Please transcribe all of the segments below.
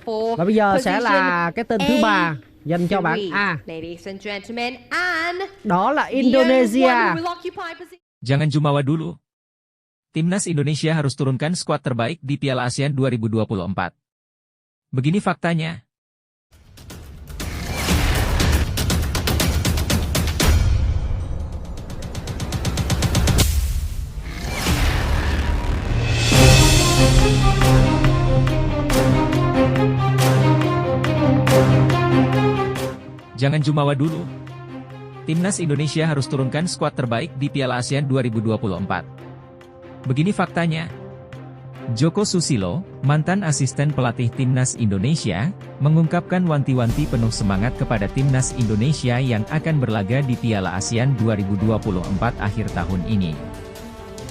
for Và bây giờ sẽ position là cái tên thứ ba dành cho bạn A3. A. Ladies and gentlemen, and Đó là the only one Indonesia. who will occupy position. Jangan jumawa dulu. Timnas Indonesia harus turunkan skuad terbaik di Piala ASEAN 2024. Begini faktanya. Jangan jumawa dulu. Timnas Indonesia harus turunkan skuad terbaik di Piala ASEAN 2024. Begini faktanya. Joko Susilo, mantan asisten pelatih Timnas Indonesia, mengungkapkan wanti-wanti penuh semangat kepada Timnas Indonesia yang akan berlaga di Piala ASEAN 2024 akhir tahun ini.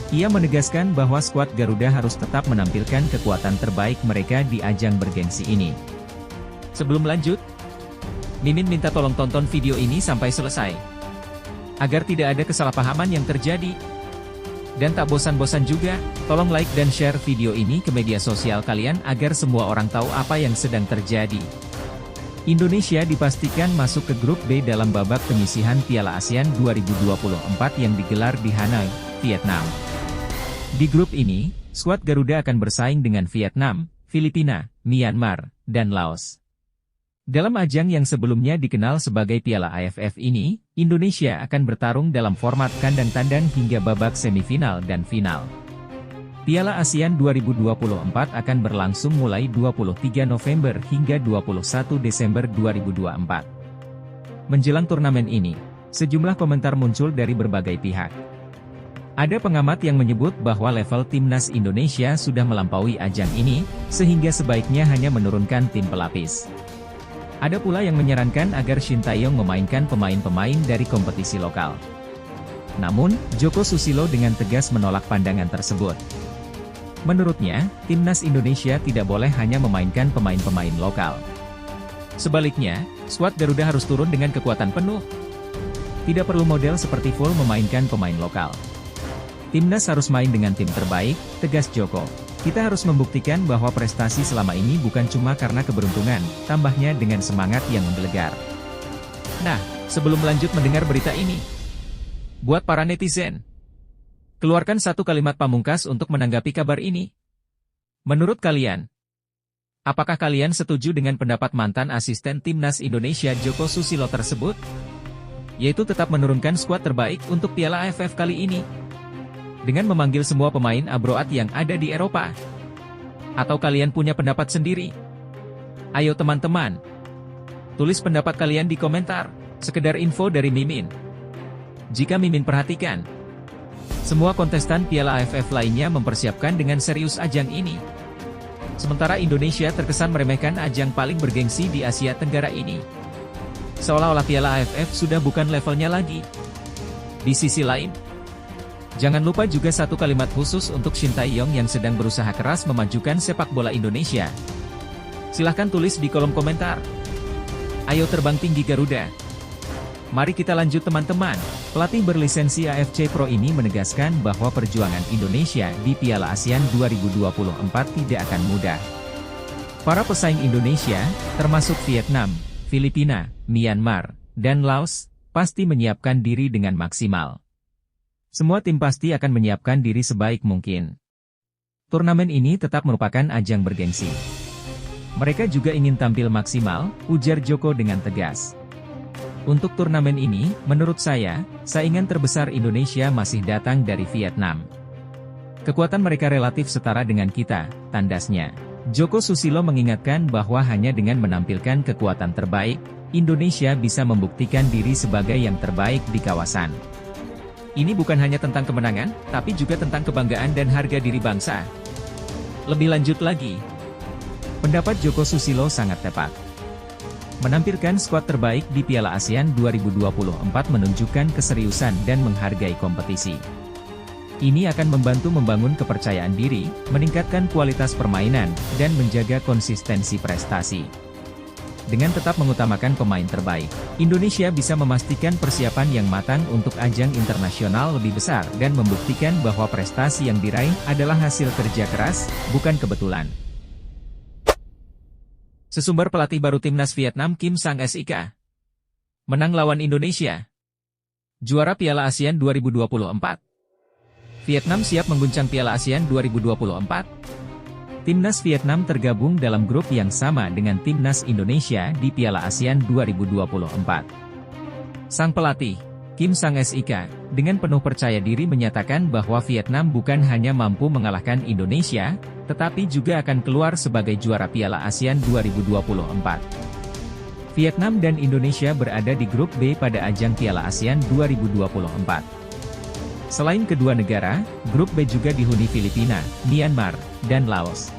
Ia menegaskan bahwa skuad Garuda harus tetap menampilkan kekuatan terbaik mereka di ajang bergengsi ini. Sebelum lanjut, Mimin minta tolong tonton video ini sampai selesai, agar tidak ada kesalahpahaman yang terjadi. Dan tak bosan-bosan juga, tolong like dan share video ini ke media sosial kalian agar semua orang tahu apa yang sedang terjadi. Indonesia dipastikan masuk ke grup B dalam babak penyisihan Piala ASEAN 2024 yang digelar di Hanoi, Vietnam. Di grup ini, skuad Garuda akan bersaing dengan Vietnam, Filipina, Myanmar, dan Laos. Dalam ajang yang sebelumnya dikenal sebagai Piala AFF ini, Indonesia akan bertarung dalam format kandang tandang hingga babak semifinal dan final. Piala ASEAN 2024 akan berlangsung mulai 23 November hingga 21 Desember 2024. Menjelang turnamen ini, sejumlah komentar muncul dari berbagai pihak. Ada pengamat yang menyebut bahwa level timnas Indonesia sudah melampaui ajang ini, sehingga sebaiknya hanya menurunkan tim pelapis. Ada pula yang menyarankan agar Shin Tae-yong memainkan pemain-pemain dari kompetisi lokal. Namun, Joko Susilo dengan tegas menolak pandangan tersebut. Menurutnya, timnas Indonesia tidak boleh hanya memainkan pemain-pemain lokal. Sebaliknya, skuad Garuda harus turun dengan kekuatan penuh. Tidak perlu model seperti full memainkan pemain lokal. Timnas harus main dengan tim terbaik, tegas Joko. Kita harus membuktikan bahwa prestasi selama ini bukan cuma karena keberuntungan, tambahnya dengan semangat yang menggelegar. Nah, sebelum lanjut mendengar berita ini, buat para netizen, keluarkan satu kalimat pamungkas untuk menanggapi kabar ini. Menurut kalian, apakah kalian setuju dengan pendapat mantan asisten Timnas Indonesia Joko Susilo tersebut? Yaitu tetap menurunkan skuad terbaik untuk Piala AFF kali ini, dengan memanggil semua pemain abroad yang ada di Eropa? Atau kalian punya pendapat sendiri? Ayo teman-teman, tulis pendapat kalian di komentar. Sekedar info dari Mimin. Jika Mimin perhatikan, semua kontestan Piala AFF lainnya mempersiapkan dengan serius ajang ini. Sementara Indonesia terkesan meremehkan ajang paling bergengsi di Asia Tenggara ini. Seolah-olah Piala AFF sudah bukan levelnya lagi. Di sisi lain, jangan lupa juga satu kalimat khusus untuk Shin Tae-yong yang sedang berusaha keras memajukan sepak bola Indonesia. Silahkan tulis di kolom komentar. Ayo terbang tinggi Garuda. Mari kita lanjut teman-teman. Pelatih berlisensi AFC Pro ini menegaskan bahwa perjuangan Indonesia di Piala ASEAN 2024 tidak akan mudah. Para pesaing Indonesia, termasuk Vietnam, Filipina, Myanmar, dan Laos, pasti menyiapkan diri dengan maksimal. Semua tim pasti akan menyiapkan diri sebaik mungkin. Turnamen ini tetap merupakan ajang bergengsi. Mereka juga ingin tampil maksimal, ujar Joko dengan tegas. Untuk turnamen ini, menurut saya, saingan terbesar Indonesia masih datang dari Vietnam. Kekuatan mereka relatif setara dengan kita, tandasnya. Joko Susilo mengingatkan bahwa hanya dengan menampilkan kekuatan terbaik, Indonesia bisa membuktikan diri sebagai yang terbaik di kawasan. Ini bukan hanya tentang kemenangan, tapi juga tentang kebanggaan dan harga diri bangsa. Lebih lanjut lagi, pendapat Joko Susilo sangat tepat. Menampilkan skuad terbaik di Piala ASEAN 2024 menunjukkan keseriusan dan menghargai kompetisi. Ini akan membantu membangun kepercayaan diri, meningkatkan kualitas permainan, dan menjaga konsistensi prestasi. Dengan tetap mengutamakan pemain terbaik, Indonesia bisa memastikan persiapan yang matang untuk ajang internasional lebih besar dan membuktikan bahwa prestasi yang diraih adalah hasil kerja keras, bukan kebetulan. Sesumber pelatih baru timnas Vietnam Kim Sang-sik menang lawan Indonesia. Juara Piala ASEAN 2024. Vietnam siap mengguncang Piala ASEAN 2024. Timnas Vietnam tergabung dalam grup yang sama dengan timnas Indonesia di Piala ASEAN 2024. Sang pelatih, Kim Sang-sik, dengan penuh percaya diri menyatakan bahwa Vietnam bukan hanya mampu mengalahkan Indonesia, tetapi juga akan keluar sebagai juara Piala ASEAN 2024. Vietnam dan Indonesia berada di grup B pada ajang Piala ASEAN 2024. Selain kedua negara, grup B juga dihuni Filipina, Myanmar, dan Laos.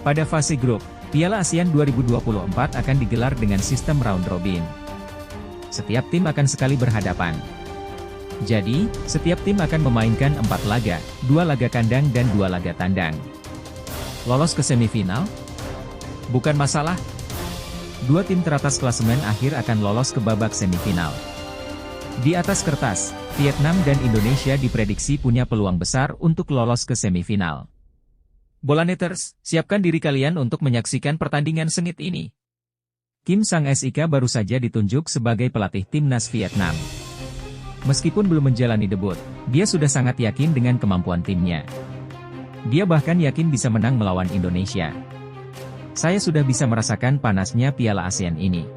Pada fase grup, Piala ASEAN 2024 akan digelar dengan sistem round robin. Setiap tim akan sekali berhadapan. Jadi, setiap tim akan memainkan 4 laga, 2 laga kandang dan 2 laga tandang. Lolos ke semifinal? Bukan masalah. 2 tim teratas klasemen akhir akan lolos ke babak semifinal. Di atas kertas, Vietnam dan Indonesia diprediksi punya peluang besar untuk lolos ke semifinal. Bolaneters, siapkan diri kalian untuk menyaksikan pertandingan sengit ini. Kim Sang-sik baru saja ditunjuk sebagai pelatih timnas Vietnam. Meskipun belum menjalani debut, dia sudah sangat yakin dengan kemampuan timnya. Dia bahkan yakin bisa menang melawan Indonesia. Saya sudah bisa merasakan panasnya Piala ASEAN ini.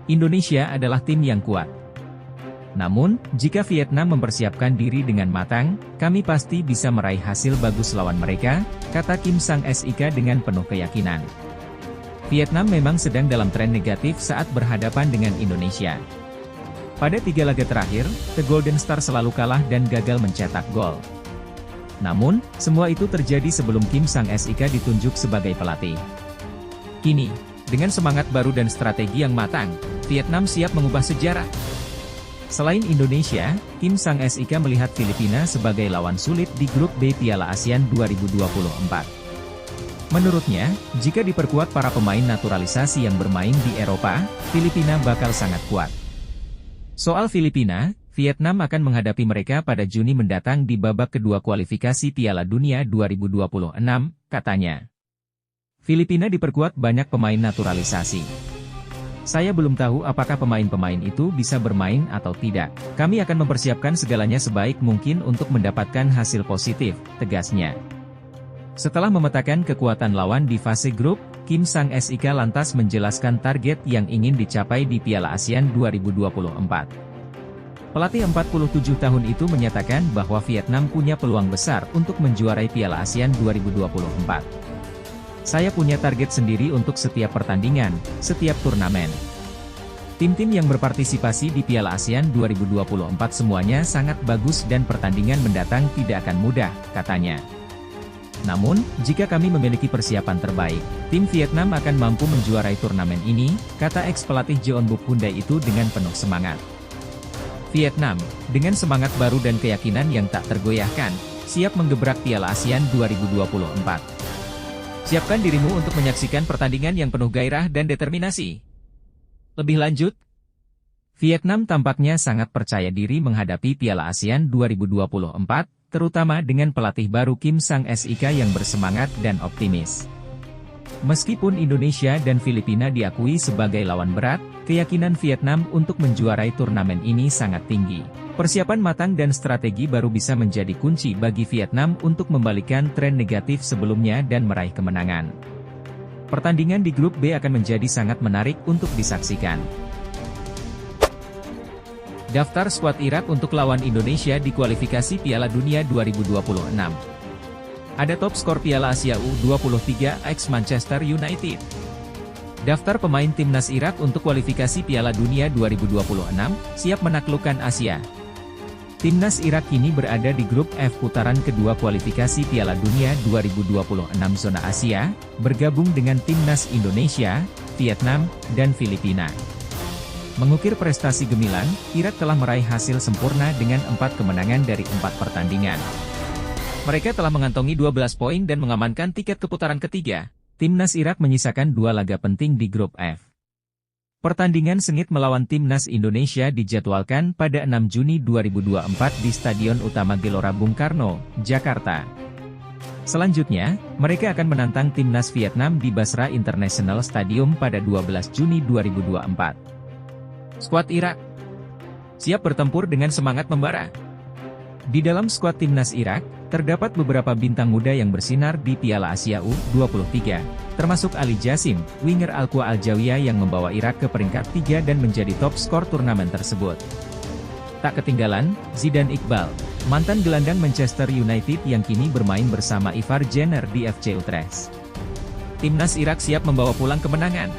Indonesia adalah tim yang kuat. Namun, jika Vietnam mempersiapkan diri dengan matang, kami pasti bisa meraih hasil bagus lawan mereka, kata Kim Sang-sik dengan penuh keyakinan. Vietnam memang sedang dalam tren negatif saat berhadapan dengan Indonesia. Pada 3 laga terakhir, The Golden Star selalu kalah dan gagal mencetak gol. Namun, semua itu terjadi sebelum Kim Sang-sik ditunjuk sebagai pelatih. Kini, dengan semangat baru dan strategi yang matang, Vietnam siap mengubah sejarah. Selain Indonesia, Kim Sang-sik melihat Filipina sebagai lawan sulit di grup B Piala ASEAN 2024. Menurutnya, jika diperkuat para pemain naturalisasi yang bermain di Eropa, Filipina bakal sangat kuat. Soal Filipina, Vietnam akan menghadapi mereka pada Juni mendatang di babak kedua kualifikasi Piala Dunia 2026, katanya. Filipina diperkuat banyak pemain naturalisasi. Saya belum tahu apakah pemain-pemain itu bisa bermain atau tidak. Kami akan mempersiapkan segalanya sebaik mungkin untuk mendapatkan hasil positif, tegasnya. Setelah memetakan kekuatan lawan di fase grup, Kim Sang-sik lantas menjelaskan target yang ingin dicapai di Piala ASEAN 2024. Pelatih 47 tahun itu menyatakan bahwa Vietnam punya peluang besar untuk menjuarai Piala ASEAN 2024. Saya punya target sendiri untuk setiap pertandingan, setiap turnamen. Tim-tim yang berpartisipasi di Piala ASEAN 2024 semuanya sangat bagus dan pertandingan mendatang tidak akan mudah, katanya. Namun, jika kami memiliki persiapan terbaik, tim Vietnam akan mampu menjuarai turnamen ini, kata ex-pelatih Jeonbuk Hyundai itu dengan penuh semangat. Vietnam, dengan semangat baru dan keyakinan yang tak tergoyahkan, siap menggebrak Piala ASEAN 2024. Siapkan dirimu untuk menyaksikan pertandingan yang penuh gairah dan determinasi. Lebih lanjut, Vietnam tampaknya sangat percaya diri menghadapi Piala ASEAN 2024, terutama dengan pelatih baru Kim Sang-sik yang bersemangat dan optimis. Meskipun Indonesia dan Filipina diakui sebagai lawan berat, keyakinan Vietnam untuk menjuarai turnamen ini sangat tinggi. Persiapan matang dan strategi baru bisa menjadi kunci bagi Vietnam untuk membalikan tren negatif sebelumnya dan meraih kemenangan. Pertandingan di grup B akan menjadi sangat menarik untuk disaksikan. Daftar skuad Irak untuk lawan Indonesia di kualifikasi Piala Dunia 2026. Ada top skor Piala Asia U23 ex Manchester United. Daftar pemain timnas Irak untuk kualifikasi Piala Dunia 2026, siap menaklukkan Asia. Timnas Irak kini berada di grup F putaran kedua kualifikasi Piala Dunia 2026 zona Asia, bergabung dengan timnas Indonesia, Vietnam, dan Filipina. Mengukir prestasi gemilang, Irak telah meraih hasil sempurna dengan 4 kemenangan dari 4 pertandingan. Mereka telah mengantongi 12 poin dan mengamankan tiket ke putaran ketiga. Timnas Irak menyisakan 2 laga penting di grup F. Pertandingan sengit melawan timnas Indonesia dijadwalkan pada 6 Juni 2024 di Stadion Utama Gelora Bung Karno, Jakarta. Selanjutnya, mereka akan menantang timnas Vietnam di Basra International Stadium pada 12 Juni 2024. Skuad Irak siap bertempur dengan semangat membara. Di dalam skuad timnas Irak, terdapat beberapa bintang muda yang bersinar di Piala Asia U23, termasuk Ali Jassim, winger Al-Qwa Al-Jawiyah yang membawa Irak ke peringkat 3 dan menjadi top skor turnamen tersebut. Tak ketinggalan, Zidane Iqbal, mantan gelandang Manchester United yang kini bermain bersama Ivar Jenner di FC Utrecht. Timnas Irak siap membawa pulang kemenangan.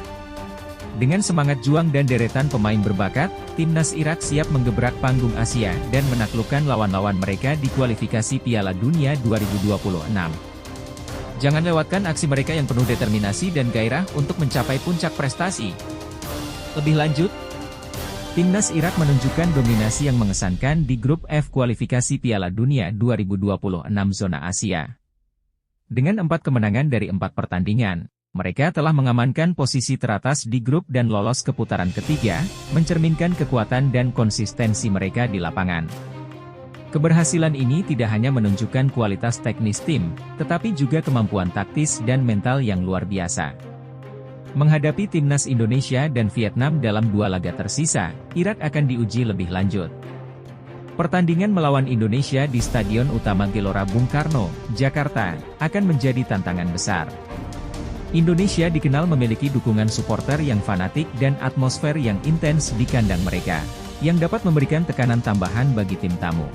Dengan semangat juang dan deretan pemain berbakat, timnas Irak siap menggebrak panggung Asia dan menaklukkan lawan-lawan mereka di kualifikasi Piala Dunia 2026. Jangan lewatkan aksi mereka yang penuh determinasi dan gairah untuk mencapai puncak prestasi. Lebih lanjut, timnas Irak menunjukkan dominasi yang mengesankan di grup F kualifikasi Piala Dunia 2026 zona Asia. Dengan 4 kemenangan dari 4 pertandingan, mereka telah mengamankan posisi teratas di grup dan lolos ke putaran ketiga, mencerminkan kekuatan dan konsistensi mereka di lapangan. Keberhasilan ini tidak hanya menunjukkan kualitas teknis tim, tetapi juga kemampuan taktis dan mental yang luar biasa. Menghadapi timnas Indonesia dan Vietnam dalam 2 laga tersisa, Irak akan diuji lebih lanjut. Pertandingan melawan Indonesia di Stadion Utama Gelora Bung Karno, Jakarta, akan menjadi tantangan besar. Indonesia dikenal memiliki dukungan supporter yang fanatik dan atmosfer yang intens di kandang mereka, yang dapat memberikan tekanan tambahan bagi tim tamu.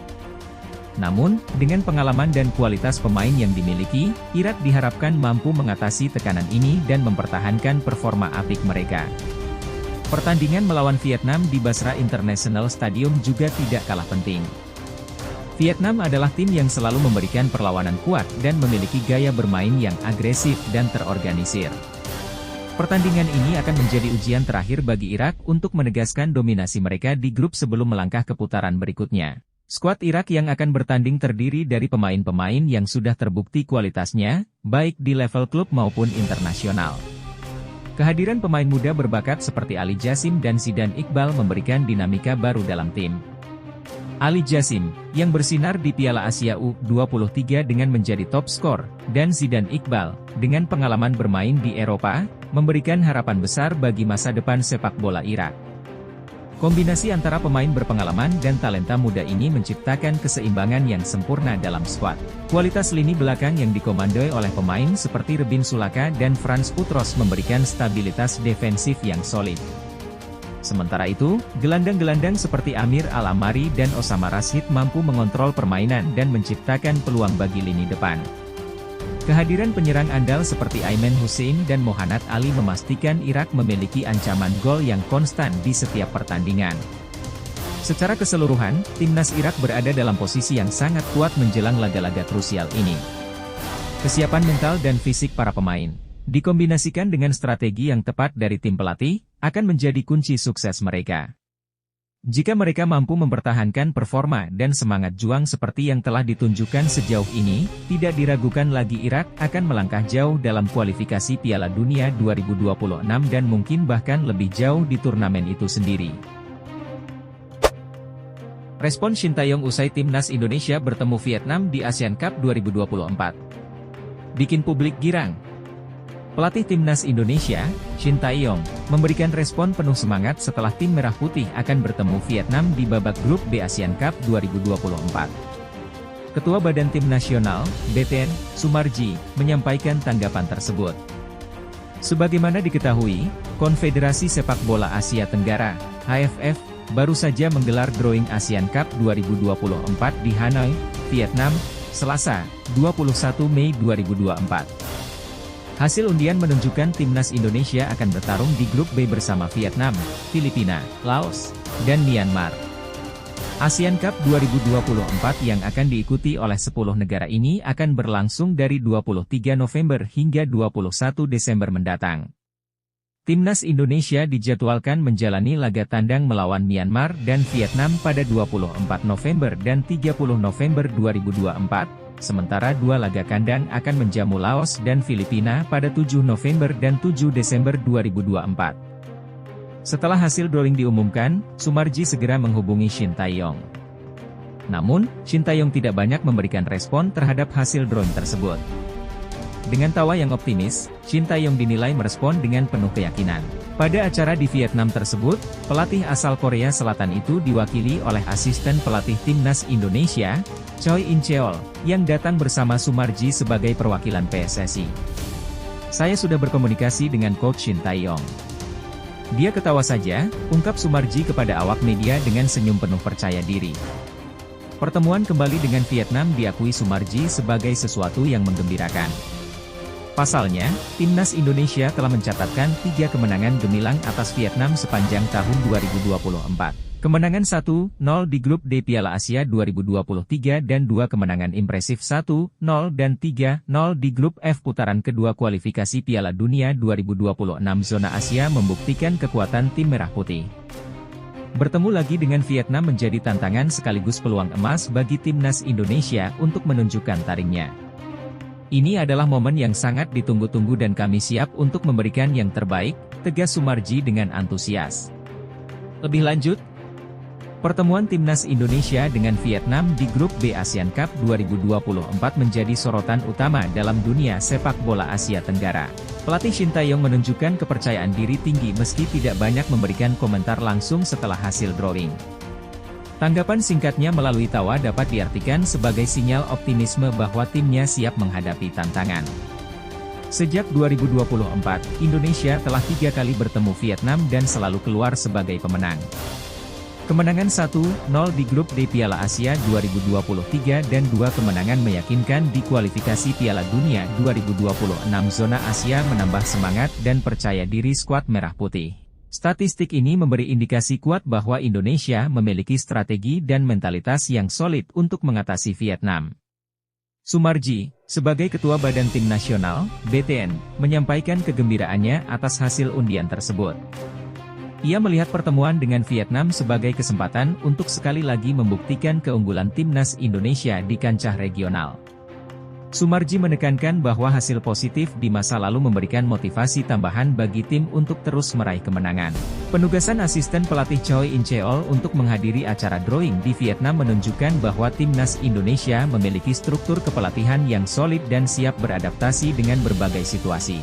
Namun, dengan pengalaman dan kualitas pemain yang dimiliki, Irak diharapkan mampu mengatasi tekanan ini dan mempertahankan performa apik mereka. Pertandingan melawan Vietnam di Basra International Stadium juga tidak kalah penting. Vietnam adalah tim yang selalu memberikan perlawanan kuat dan memiliki gaya bermain yang agresif dan terorganisir. Pertandingan ini akan menjadi ujian terakhir bagi Irak untuk menegaskan dominasi mereka di grup sebelum melangkah ke putaran berikutnya. Skuad Irak yang akan bertanding terdiri dari pemain-pemain yang sudah terbukti kualitasnya, baik di level klub maupun internasional. Kehadiran pemain muda berbakat seperti Ali Jassim dan Zidane Iqbal memberikan dinamika baru dalam tim. Ali Jassim, yang bersinar di Piala Asia U23 dengan menjadi top skor, dan Zidane Iqbal, dengan pengalaman bermain di Eropa, memberikan harapan besar bagi masa depan sepak bola Irak. Kombinasi antara pemain berpengalaman dan talenta muda ini menciptakan keseimbangan yang sempurna dalam skuad. Kualitas lini belakang yang dikomandoi oleh pemain seperti Rebin Sulaka dan Frans Putros memberikan stabilitas defensif yang solid. Sementara itu, gelandang-gelandang seperti Amir Al-Amari dan Osama Rashid mampu mengontrol permainan dan menciptakan peluang bagi lini depan. Kehadiran penyerang andal seperti Aiman Hussein dan Mohanad Ali memastikan Irak memiliki ancaman gol yang konstan di setiap pertandingan. Secara keseluruhan, timnas Irak berada dalam posisi yang sangat kuat menjelang laga-laga krusial ini. Kesiapan mental dan fisik para pemain, dikombinasikan dengan strategi yang tepat dari tim pelatih, akan menjadi kunci sukses mereka. Jika mereka mampu mempertahankan performa dan semangat juang seperti yang telah ditunjukkan sejauh ini, tidak diragukan lagi Irak akan melangkah jauh dalam kualifikasi Piala Dunia 2026 dan mungkin bahkan lebih jauh di turnamen itu sendiri. Respon Shin Tae-yong usai timnas Indonesia bertemu Vietnam di Asian Cup 2024. Bikin publik girang. Pelatih timnas Indonesia, Shin Tae-yong, memberikan respon penuh semangat setelah tim Merah Putih akan bertemu Vietnam di babak grup B Asian Cup 2024. Ketua Badan Tim Nasional, BTN, Sumarji, menyampaikan tanggapan tersebut. Sebagaimana diketahui, Konfederasi Sepak Bola Asia Tenggara, AFF, baru saja menggelar Drawing Asian Cup 2024 di Hanoi, Vietnam, Selasa, 21 Mei 2024. Hasil undian menunjukkan timnas Indonesia akan bertarung di grup B bersama Vietnam, Filipina, Laos, dan Myanmar. ASEAN Cup 2024 yang akan diikuti oleh 10 negara ini akan berlangsung dari 23 November hingga 21 Desember mendatang. Timnas Indonesia dijadwalkan menjalani laga tandang melawan Myanmar dan Vietnam pada 24 November dan 30 November 2024. Sementara 2 laga kandang akan menjamu Laos dan Filipina pada 7 November dan 7 Desember 2024. Setelah hasil drawing diumumkan, Sumarji segera menghubungi Shin Tae-yong. Namun, Shin Tae-yong tidak banyak memberikan respon terhadap hasil drawing tersebut. Dengan tawa yang optimis, Shin Tae-yong dinilai merespon dengan penuh keyakinan. Pada acara di Vietnam tersebut, pelatih asal Korea Selatan itu diwakili oleh asisten pelatih timnas Indonesia, Choi In-cheol, yang datang bersama Sumarji sebagai perwakilan PSSI. Saya sudah berkomunikasi dengan Coach Shin Tae-yong. Dia ketawa saja, ungkap Sumarji kepada awak media dengan senyum penuh percaya diri. Pertemuan kembali dengan Vietnam diakui Sumarji sebagai sesuatu yang menggembirakan. Pasalnya, timnas Indonesia telah mencatatkan 3 kemenangan gemilang atas Vietnam sepanjang tahun 2024. Kemenangan 1-0 di grup D Piala Asia 2023 dan 2 kemenangan impresif 1-0 dan 3-0 di grup F putaran kedua kualifikasi Piala Dunia 2026 zona Asia membuktikan kekuatan tim Merah Putih. Bertemu lagi dengan Vietnam menjadi tantangan sekaligus peluang emas bagi timnas Indonesia untuk menunjukkan taringnya. Ini adalah momen yang sangat ditunggu-tunggu dan kami siap untuk memberikan yang terbaik, tegas Sumarji dengan antusias. Lebih lanjut, pertemuan timnas Indonesia dengan Vietnam di grup B ASEAN Cup 2024 menjadi sorotan utama dalam dunia sepak bola Asia Tenggara. Pelatih Shin Tae-yong menunjukkan kepercayaan diri tinggi meski tidak banyak memberikan komentar langsung setelah hasil drawing. Tanggapan singkatnya melalui tawa dapat diartikan sebagai sinyal optimisme bahwa timnya siap menghadapi tantangan. Sejak 2024, Indonesia telah 3 kali bertemu Vietnam dan selalu keluar sebagai pemenang. Kemenangan 1-0 di grup D Piala Asia 2023 dan 2 kemenangan meyakinkan di kualifikasi Piala Dunia 2026 zona Asia menambah semangat dan percaya diri skuad Merah Putih. Statistik ini memberi indikasi kuat bahwa Indonesia memiliki strategi dan mentalitas yang solid untuk mengatasi Vietnam. Sumarji, sebagai Ketua Badan Tim Nasional, BTN, menyampaikan kegembiraannya atas hasil undian tersebut. Ia melihat pertemuan dengan Vietnam sebagai kesempatan untuk sekali lagi membuktikan keunggulan timnas Indonesia di kancah regional. Sumarji menekankan bahwa hasil positif di masa lalu memberikan motivasi tambahan bagi tim untuk terus meraih kemenangan. Penugasan asisten pelatih Choi In-cheol untuk menghadiri acara drawing di Vietnam menunjukkan bahwa timnas Indonesia memiliki struktur kepelatihan yang solid dan siap beradaptasi dengan berbagai situasi.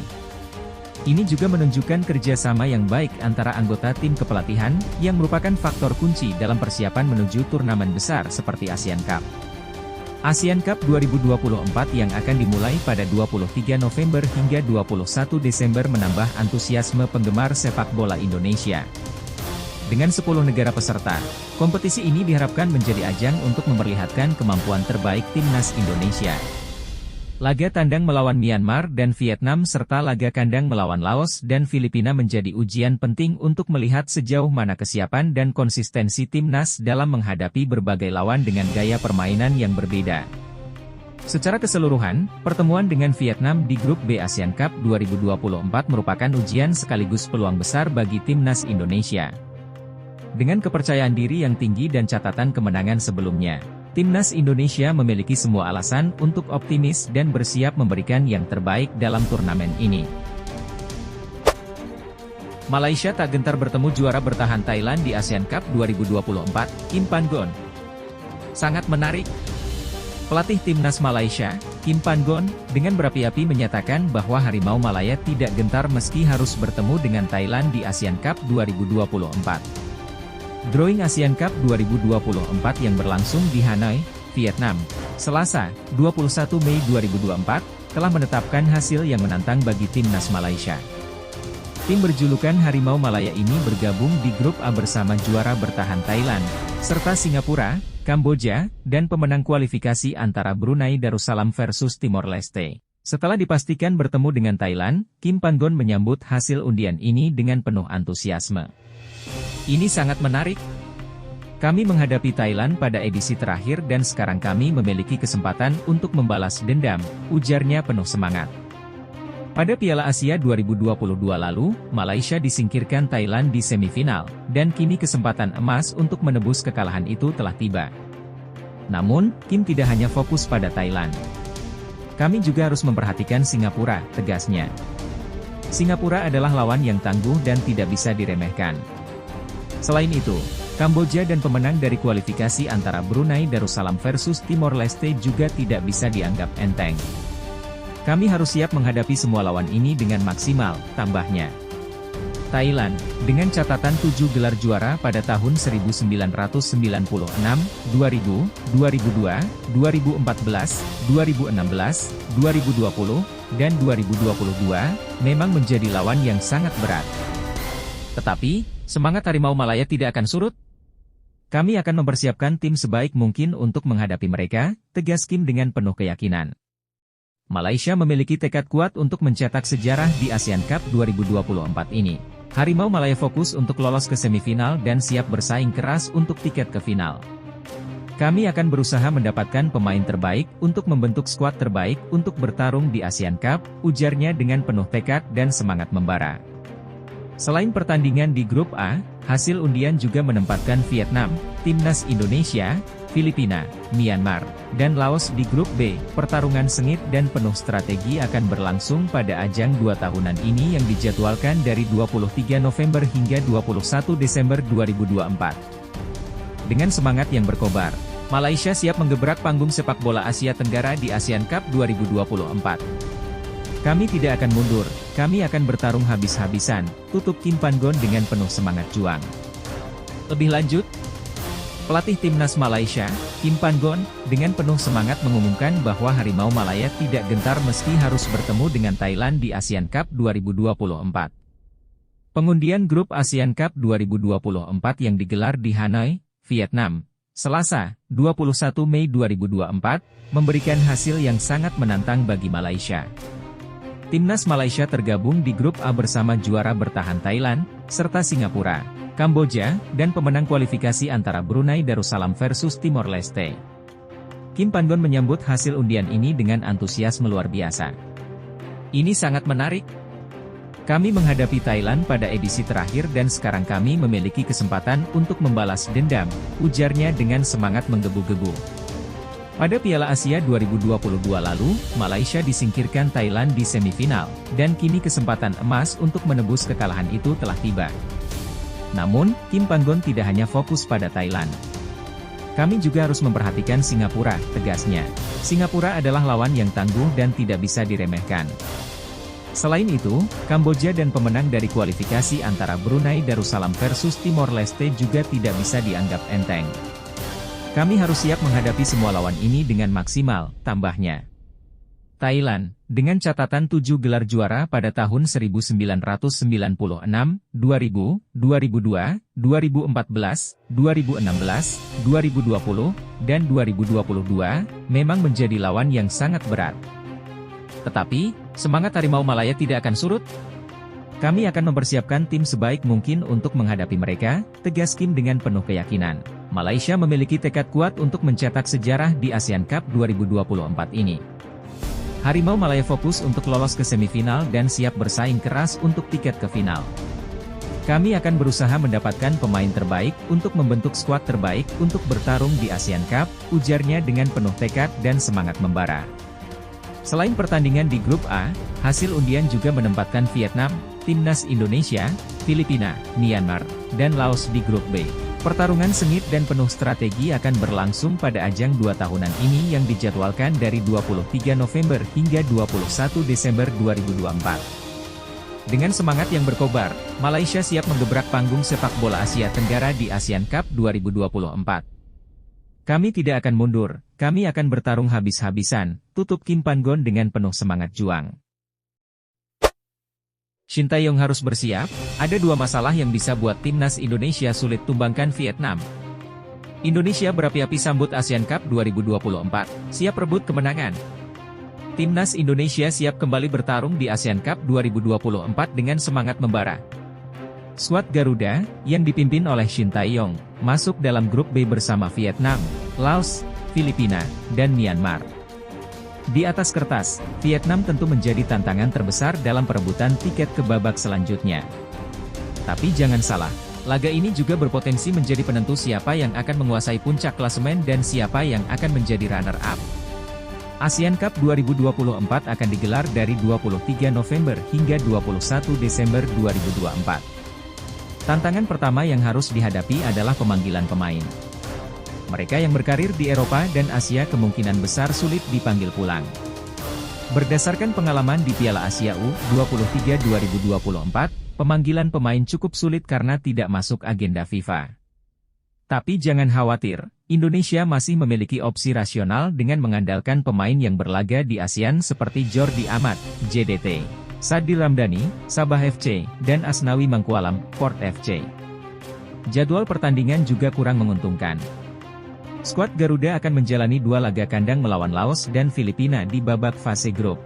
Ini juga menunjukkan kerjasama yang baik antara anggota tim kepelatihan, yang merupakan faktor kunci dalam persiapan menuju turnamen besar seperti ASEAN Cup. ASEAN Cup 2024 yang akan dimulai pada 23 November hingga 21 Desember menambah antusiasme penggemar sepak bola Indonesia. Dengan 10 negara peserta, kompetisi ini diharapkan menjadi ajang untuk memperlihatkan kemampuan terbaik timnas Indonesia. Laga tandang melawan Myanmar dan Vietnam serta laga kandang melawan Laos dan Filipina menjadi ujian penting untuk melihat sejauh mana kesiapan dan konsistensi timnas dalam menghadapi berbagai lawan dengan gaya permainan yang berbeda. Secara keseluruhan, pertemuan dengan Vietnam di grup B ASEAN Cup 2024 merupakan ujian sekaligus peluang besar bagi timnas Indonesia. Dengan kepercayaan diri yang tinggi dan catatan kemenangan sebelumnya, timnas Indonesia memiliki semua alasan untuk optimis dan bersiap memberikan yang terbaik dalam turnamen ini. Malaysia tak gentar bertemu juara bertahan Thailand di ASEAN Cup 2024, Kim Pan-gon. Sangat menarik. Pelatih timnas Malaysia, Kim Pan-gon, dengan berapi-api menyatakan bahwa Harimau Malaya tidak gentar meski harus bertemu dengan Thailand di ASEAN Cup 2024. Drawing ASEAN Cup 2024 yang berlangsung di Hanoi, Vietnam, Selasa, 21 Mei 2024, telah menetapkan hasil yang menantang bagi timnas Malaysia. Tim berjulukan Harimau Malaya ini bergabung di grup A bersama juara bertahan Thailand, serta Singapura, Kamboja, dan pemenang kualifikasi antara Brunei Darussalam versus Timor Leste. Setelah dipastikan bertemu dengan Thailand, Kim Pan-gon menyambut hasil undian ini dengan penuh antusiasme. Ini sangat menarik. Kami menghadapi Thailand pada edisi terakhir dan sekarang kami memiliki kesempatan untuk membalas dendam, ujarnya penuh semangat. Pada Piala Asia 2022 lalu, Malaysia disingkirkan Thailand di semifinal, dan kini kesempatan emas untuk menebus kekalahan itu telah tiba. Namun, Kim tidak hanya fokus pada Thailand. Kami juga harus memperhatikan Singapura, tegasnya. Singapura adalah lawan yang tangguh dan tidak bisa diremehkan. Selain itu, Kamboja dan pemenang dari kualifikasi antara Brunei Darussalam versus Timor Leste juga tidak bisa dianggap enteng. Kami harus siap menghadapi semua lawan ini dengan maksimal, tambahnya. Thailand, dengan catatan 7 gelar juara pada tahun 1996, 2000, 2002, 2014, 2016, 2020, dan 2022, memang menjadi lawan yang sangat berat. Tetapi, semangat Harimau Malaya tidak akan surut. Kami akan mempersiapkan tim sebaik mungkin untuk menghadapi mereka, tegas Kim dengan penuh keyakinan. Malaysia memiliki tekad kuat untuk mencetak sejarah di ASEAN Cup 2024 ini. Harimau Malaya fokus untuk lolos ke semifinal dan siap bersaing keras untuk tiket ke final. Kami akan berusaha mendapatkan pemain terbaik untuk membentuk skuad terbaik untuk bertarung di ASEAN Cup, ujarnya dengan penuh tekad dan semangat membara. Selain pertandingan di grup A, hasil undian juga menempatkan Vietnam, Timnas Indonesia, Filipina, Myanmar, dan Laos di grup B. Pertarungan sengit dan penuh strategi akan berlangsung pada ajang 2 tahunan ini yang dijadwalkan dari 23 November hingga 21 Desember 2024. Dengan semangat yang berkobar, Malaysia siap menggebrak panggung sepak bola Asia Tenggara di ASEAN Cup 2024. Kami tidak akan mundur, kami akan bertarung habis-habisan, tutup Kim Pan-gon dengan penuh semangat juang. Lebih lanjut, pelatih Timnas Malaysia, Kim Pan-gon, dengan penuh semangat mengumumkan bahwa Harimau Malaya tidak gentar meski harus bertemu dengan Thailand di ASEAN Cup 2024. Pengundian grup ASEAN Cup 2024 yang digelar di Hanoi, Vietnam, Selasa, 21 Mei 2024, memberikan hasil yang sangat menantang bagi Malaysia. Timnas Malaysia tergabung di grup A bersama juara bertahan Thailand, serta Singapura, Kamboja, dan pemenang kualifikasi antara Brunei Darussalam versus Timor Leste. Kim Pan-gon menyambut hasil undian ini dengan antusiasme luar biasa. Ini sangat menarik. Kami menghadapi Thailand pada edisi terakhir dan sekarang kami memiliki kesempatan untuk membalas dendam, ujarnya dengan semangat menggebu-gebu. Pada Piala Asia 2022 lalu, Malaysia disingkirkan Thailand di semifinal, dan kini kesempatan emas untuk menebus kekalahan itu telah tiba. Namun, Kim Pan-gon tidak hanya fokus pada Thailand. Kami juga harus memperhatikan Singapura, tegasnya. Singapura adalah lawan yang tangguh dan tidak bisa diremehkan. Selain itu, Kamboja dan pemenang dari kualifikasi antara Brunei Darussalam versus Timor Leste juga tidak bisa dianggap enteng. Kami harus siap menghadapi semua lawan ini dengan maksimal, tambahnya. Thailand, dengan catatan 7 gelar juara pada tahun 1996, 2000, 2002, 2014, 2016, 2020, dan 2022, memang menjadi lawan yang sangat berat. Tetapi, semangat Harimau Malaya tidak akan surut. Kami akan mempersiapkan tim sebaik mungkin untuk menghadapi mereka, tegas Kim dengan penuh keyakinan. Malaysia memiliki tekad kuat untuk mencetak sejarah di ASEAN Cup 2024 ini. Harimau Malaya fokus untuk lolos ke semifinal dan siap bersaing keras untuk tiket ke final. Kami akan berusaha mendapatkan pemain terbaik untuk membentuk skuad terbaik untuk bertarung di ASEAN Cup, ujarnya dengan penuh tekad dan semangat membara. Selain pertandingan di grup A, hasil undian juga menempatkan Vietnam, Timnas Indonesia, Filipina, Myanmar, dan Laos di grup B. Pertarungan sengit dan penuh strategi akan berlangsung pada ajang 2 tahunan ini yang dijadwalkan dari 23 November hingga 21 Desember 2024. Dengan semangat yang berkobar, Malaysia siap menggebrak panggung sepak bola Asia Tenggara di ASEAN Cup 2024. Kami tidak akan mundur, kami akan bertarung habis-habisan, tutup Kim Pan-gon dengan penuh semangat juang. Shin Tae-yong harus bersiap, ada 2 masalah yang bisa buat timnas Indonesia sulit tumbangkan Vietnam. Indonesia berapi-api sambut ASEAN Cup 2024, siap rebut kemenangan. Timnas Indonesia siap kembali bertarung di ASEAN Cup 2024 dengan semangat membara. Skuad Garuda, yang dipimpin oleh Shin Tae-yong, masuk dalam grup B bersama Vietnam, Laos, Filipina, dan Myanmar. Di atas kertas, Vietnam tentu menjadi tantangan terbesar dalam perebutan tiket ke babak selanjutnya. Tapi jangan salah, laga ini juga berpotensi menjadi penentu siapa yang akan menguasai puncak klasemen dan siapa yang akan menjadi runner-up. ASEAN Cup 2024 akan digelar dari 23 November hingga 21 Desember 2024. Tantangan pertama yang harus dihadapi adalah pemanggilan pemain. Mereka yang berkarir di Eropa dan Asia kemungkinan besar sulit dipanggil pulang. Berdasarkan pengalaman di Piala Asia U23 2024, pemanggilan pemain cukup sulit karena tidak masuk agenda FIFA. Tapi jangan khawatir, Indonesia masih memiliki opsi rasional dengan mengandalkan pemain yang berlaga di ASEAN seperti Jordi Amat, JDT, Sadil Ramdhani, Sabah FC, dan Asnawi Mangkualam, Port FC. Jadwal pertandingan juga kurang menguntungkan. Skuad Garuda akan menjalani 2 laga kandang melawan Laos dan Filipina di babak fase grup.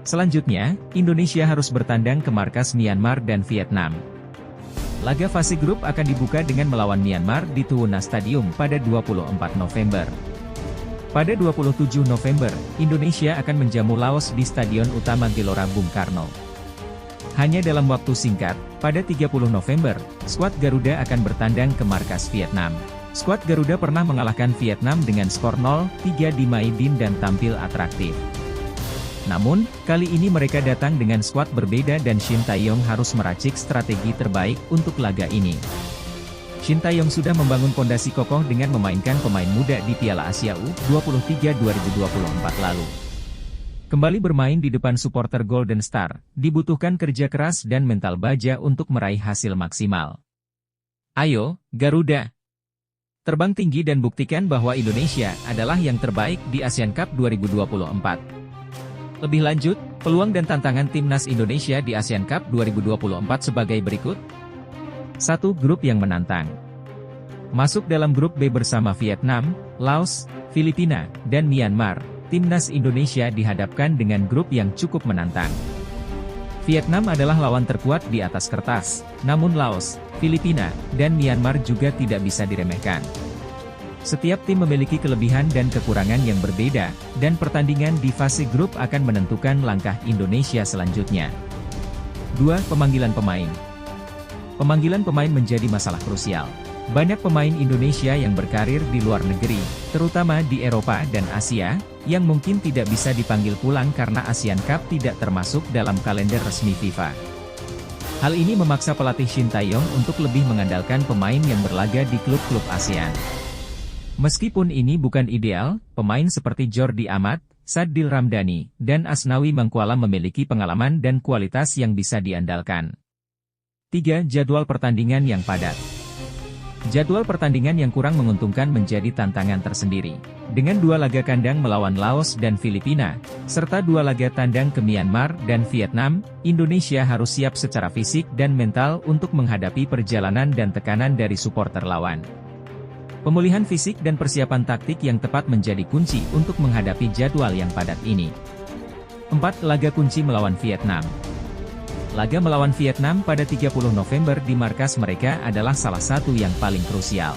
Selanjutnya, Indonesia harus bertandang ke markas Myanmar dan Vietnam. Laga fase grup akan dibuka dengan melawan Myanmar di Tuwuna Stadium pada 24 November. Pada 27 November, Indonesia akan menjamu Laos di Stadion Utama Gelora Bung Karno. Hanya dalam waktu singkat, pada 30 November, skuad Garuda akan bertandang ke markas Vietnam. Skuad Garuda pernah mengalahkan Vietnam dengan skor 0-3 di Maidin dan tampil atraktif. Namun, kali ini mereka datang dengan skuad berbeda dan Shin Tae-yong harus meracik strategi terbaik untuk laga ini. Shin Tae-yong sudah membangun fondasi kokoh dengan memainkan pemain muda di Piala Asia U23 2024 lalu. Kembali bermain di depan supporter Golden Star, dibutuhkan kerja keras dan mental baja untuk meraih hasil maksimal. Ayo, Garuda! Terbang tinggi dan buktikan bahwa Indonesia adalah yang terbaik di Asian Cup 2024. Lebih lanjut, peluang dan tantangan timnas Indonesia di Asian Cup 2024 sebagai berikut. 1. Grup yang menantang. Masuk dalam grup B bersama Vietnam, Laos, Filipina, dan Myanmar, timnas Indonesia dihadapkan dengan grup yang cukup menantang. Vietnam adalah lawan terkuat di atas kertas, namun Laos, Filipina, dan Myanmar juga tidak bisa diremehkan. Setiap tim memiliki kelebihan dan kekurangan yang berbeda, dan pertandingan di fase grup akan menentukan langkah Indonesia selanjutnya. 2. Pemanggilan pemain. Pemanggilan pemain menjadi masalah krusial. Banyak pemain Indonesia yang berkarir di luar negeri, terutama di Eropa dan Asia, yang mungkin tidak bisa dipanggil pulang karena Asian Cup tidak termasuk dalam kalender resmi FIFA. Hal ini memaksa pelatih Shin Tae-yong untuk lebih mengandalkan pemain yang berlaga di klub-klub ASEAN. Meskipun ini bukan ideal, pemain seperti Jordi Amat, Sadil Ramdhani, dan Asnawi Mangkualam memiliki pengalaman dan kualitas yang bisa diandalkan. 3. Jadwal pertandingan yang padat. Jadwal pertandingan yang kurang menguntungkan menjadi tantangan tersendiri. Dengan 2 laga kandang melawan Laos dan Filipina, serta 2 laga tandang ke Myanmar dan Vietnam, Indonesia harus siap secara fisik dan mental untuk menghadapi perjalanan dan tekanan dari supporter lawan. Pemulihan fisik dan persiapan taktik yang tepat menjadi kunci untuk menghadapi jadwal yang padat ini. 4. Laga kunci melawan Vietnam. Laga melawan Vietnam pada 30 November di markas mereka adalah salah satu yang paling krusial.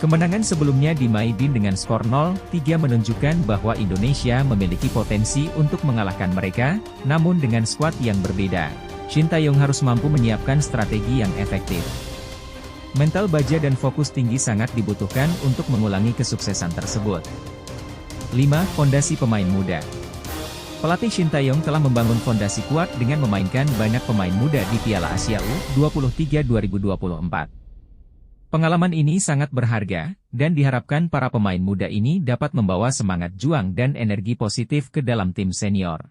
Kemenangan sebelumnya di Maidin dengan skor 0-3 menunjukkan bahwa Indonesia memiliki potensi untuk mengalahkan mereka, namun dengan skuad yang berbeda. Shin Tae-yong harus mampu menyiapkan strategi yang efektif. Mental baja dan fokus tinggi sangat dibutuhkan untuk mengulangi kesuksesan tersebut. 5. Fondasi pemain muda. Pelatih Shin Tae-yong telah membangun fondasi kuat dengan memainkan banyak pemain muda di Piala Asia U23 2024. Pengalaman ini sangat berharga, dan diharapkan para pemain muda ini dapat membawa semangat juang dan energi positif ke dalam tim senior.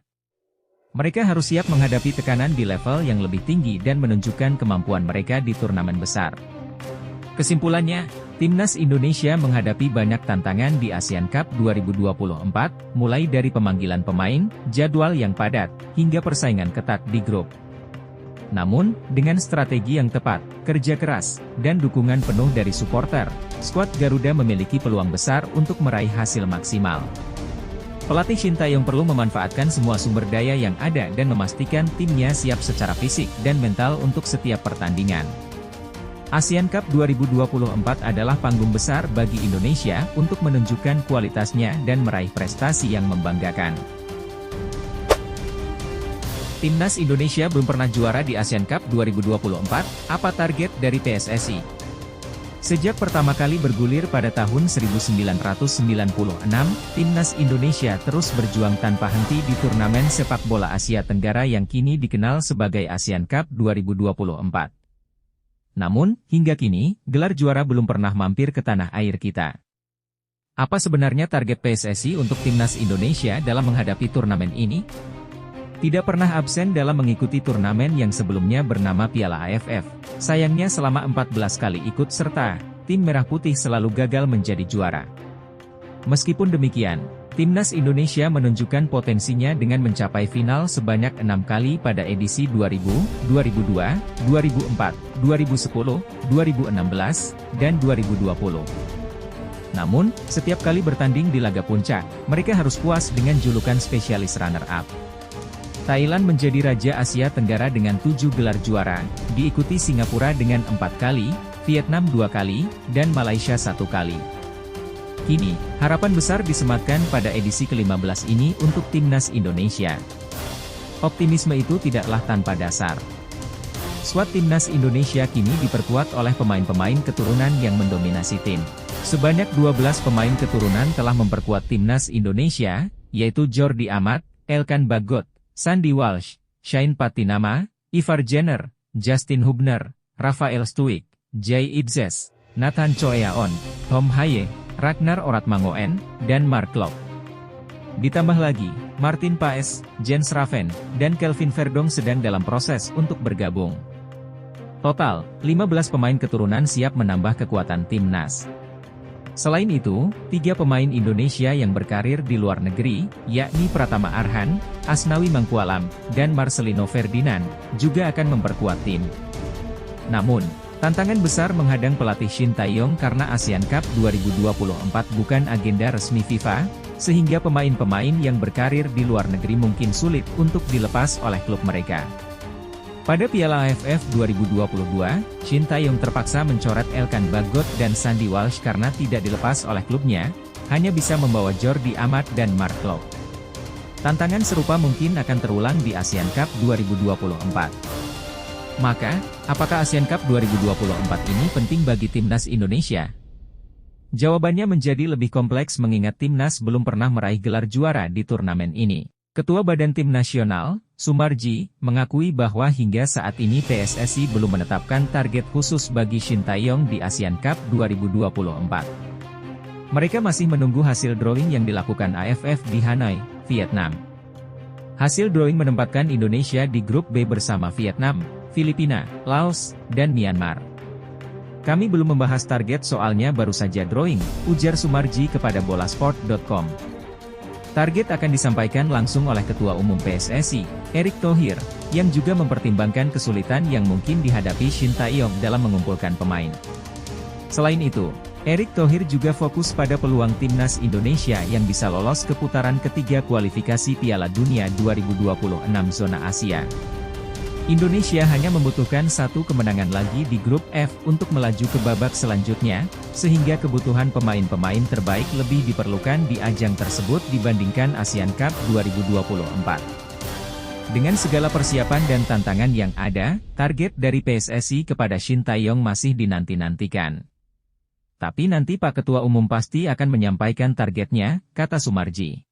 Mereka harus siap menghadapi tekanan di level yang lebih tinggi dan menunjukkan kemampuan mereka di turnamen besar. Kesimpulannya, timnas Indonesia menghadapi banyak tantangan di ASEAN Cup 2024, mulai dari pemanggilan pemain, jadwal yang padat, hingga persaingan ketat di grup. Namun, dengan strategi yang tepat, kerja keras, dan dukungan penuh dari supporter, skuad Garuda memiliki peluang besar untuk meraih hasil maksimal. Pelatih Shin Tae-yong perlu memanfaatkan semua sumber daya yang ada dan memastikan timnya siap secara fisik dan mental untuk setiap pertandingan. ASEAN Cup 2024 adalah panggung besar bagi Indonesia untuk menunjukkan kualitasnya dan meraih prestasi yang membanggakan. Timnas Indonesia belum pernah juara di ASEAN Cup 2024, apa target dari PSSI? Sejak pertama kali bergulir pada tahun 1996, Timnas Indonesia terus berjuang tanpa henti di turnamen sepak bola Asia Tenggara yang kini dikenal sebagai ASEAN Cup 2024. Namun, hingga kini, gelar juara belum pernah mampir ke tanah air kita. Apa sebenarnya target PSSI untuk Timnas Indonesia dalam menghadapi turnamen ini? Tidak pernah absen dalam mengikuti turnamen yang sebelumnya bernama Piala AFF. Sayangnya selama 14 kali ikut serta, tim Merah Putih selalu gagal menjadi juara. Meskipun demikian, Timnas Indonesia menunjukkan potensinya dengan mencapai final sebanyak 6 kali pada edisi 2000, 2002, 2004, 2010, 2016, dan 2020. Namun, setiap kali bertanding di laga puncak, mereka harus puas dengan julukan spesialis runner-up. Thailand menjadi Raja Asia Tenggara dengan 7 gelar juara, diikuti Singapura dengan 4 kali, Vietnam 2 kali, dan Malaysia 1 kali. Kini, harapan besar disematkan pada edisi ke-15 ini untuk Timnas Indonesia. Optimisme itu tidaklah tanpa dasar. Skuad Timnas Indonesia kini diperkuat oleh pemain-pemain keturunan yang mendominasi tim. Sebanyak 12 pemain keturunan telah memperkuat Timnas Indonesia, yaitu Jordi Amat, Elkan Bagot, Sandy Walsh, Shane Patinama, Ivar Jenner, Justin Hubner, Rafael Stuik, Jay Idzes, Nathan Choeaon, Tom Haye, Ragnar Oratmangoen, dan Mark Klok. Ditambah lagi, Martin Paes, Jens Raven, dan Kelvin Verdong sedang dalam proses untuk bergabung. Total, 15 pemain keturunan siap menambah kekuatan Timnas. Selain itu, 3 pemain Indonesia yang berkarir di luar negeri, yakni Pratama Arhan, Asnawi Mangkualam, dan Marcelino Ferdinand, juga akan memperkuat tim. Namun, tantangan besar menghadang pelatih Shin Tae-yong karena ASEAN Cup 2024 bukan agenda resmi FIFA, sehingga pemain-pemain yang berkarir di luar negeri mungkin sulit untuk dilepas oleh klub mereka. Pada Piala AFF 2022, Shin Tae-yong terpaksa mencoret Elkan Bagot dan Sandy Walsh karena tidak dilepas oleh klubnya, hanya bisa membawa Jordi Amat dan Mark Klok. Tantangan serupa mungkin akan terulang di ASEAN Cup 2024. Maka, apakah ASEAN Cup 2024 ini penting bagi Timnas Indonesia? Jawabannya menjadi lebih kompleks mengingat Timnas belum pernah meraih gelar juara di turnamen ini. Ketua Badan Tim Nasional, Sumarji, mengakui bahwa hingga saat ini PSSI belum menetapkan target khusus bagi Shin Tae-yong di ASEAN Cup 2024. Mereka masih menunggu hasil drawing yang dilakukan AFF di Hanoi, Vietnam. Hasil drawing menempatkan Indonesia di grup B bersama Vietnam, Filipina, Laos, dan Myanmar. Kami belum membahas target soalnya baru saja drawing, ujar Sumarji kepada bolasport.com. Target akan disampaikan langsung oleh Ketua Umum PSSI, Erick Thohir, yang juga mempertimbangkan kesulitan yang mungkin dihadapi Shin Tae-yong dalam mengumpulkan pemain. Selain itu, Erick Thohir juga fokus pada peluang Timnas Indonesia yang bisa lolos ke putaran ketiga kualifikasi Piala Dunia 2026 zona Asia. Indonesia hanya membutuhkan 1 kemenangan lagi di grup F untuk melaju ke babak selanjutnya, sehingga kebutuhan pemain-pemain terbaik lebih diperlukan di ajang tersebut dibandingkan ASEAN Cup 2024. Dengan segala persiapan dan tantangan yang ada, target dari PSSI kepada Shin Tae-yong masih dinanti-nantikan. Tapi nanti Pak Ketua Umum pasti akan menyampaikan targetnya, kata Sumarji.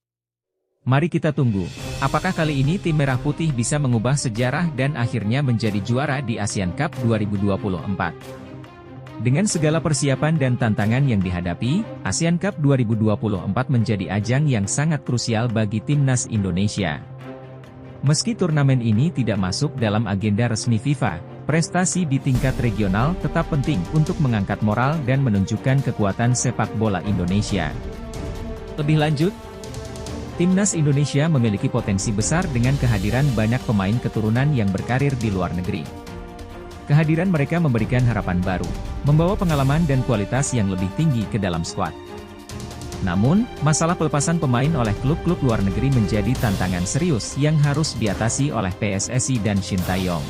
Mari kita tunggu, apakah kali ini tim Merah Putih bisa mengubah sejarah dan akhirnya menjadi juara di ASEAN Cup 2024. Dengan segala persiapan dan tantangan yang dihadapi, ASEAN Cup 2024 menjadi ajang yang sangat krusial bagi Timnas Indonesia. Meski turnamen ini tidak masuk dalam agenda resmi FIFA, prestasi di tingkat regional tetap penting untuk mengangkat moral dan menunjukkan kekuatan sepak bola Indonesia. Lebih lanjut, Timnas Indonesia memiliki potensi besar dengan kehadiran banyak pemain keturunan yang berkarir di luar negeri. Kehadiran mereka memberikan harapan baru, membawa pengalaman dan kualitas yang lebih tinggi ke dalam skuad. Namun, masalah pelepasan pemain oleh klub-klub luar negeri menjadi tantangan serius yang harus diatasi oleh PSSI dan Shin Tae-yong.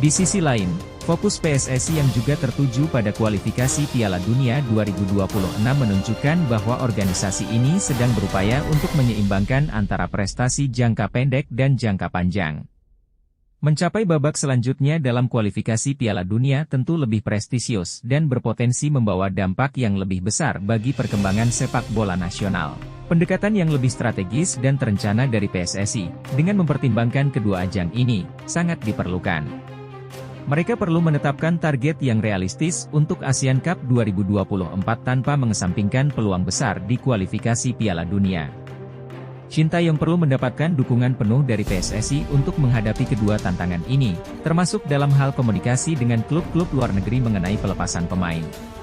Di sisi lain, fokus PSSI yang juga tertuju pada kualifikasi Piala Dunia 2026 menunjukkan bahwa organisasi ini sedang berupaya untuk menyeimbangkan antara prestasi jangka pendek dan jangka panjang. Mencapai babak selanjutnya dalam kualifikasi Piala Dunia tentu lebih prestisius dan berpotensi membawa dampak yang lebih besar bagi perkembangan sepak bola nasional. Pendekatan yang lebih strategis dan terencana dari PSSI, dengan mempertimbangkan kedua ajang ini, sangat diperlukan. Mereka perlu menetapkan target yang realistis untuk Asian Cup 2024 tanpa mengesampingkan peluang besar di kualifikasi Piala Dunia. Sintayong perlu mendapatkan dukungan penuh dari PSSI untuk menghadapi kedua tantangan ini, termasuk dalam hal komunikasi dengan klub-klub luar negeri mengenai pelepasan pemain.